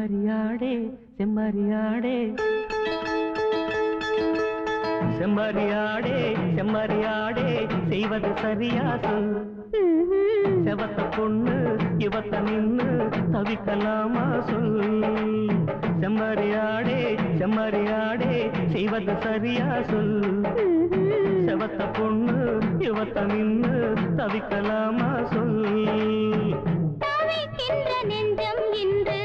செம்மறியாடே செம்மறியாடே செம்மறியாடே செம்மறியாடே செய்வது சரியா சொல் செவத்த பொண்ணு இவத்த நின்னு தவிக்கலாமா சொல் செம்மறியாடே செம்மறியாடே செய்வது சரியா சொல் செவத்த பொண்ணு இவத்த நின்னு தவிக்கலாமா சொல் தவிக்கின்ற நெஞ்சம் இன்று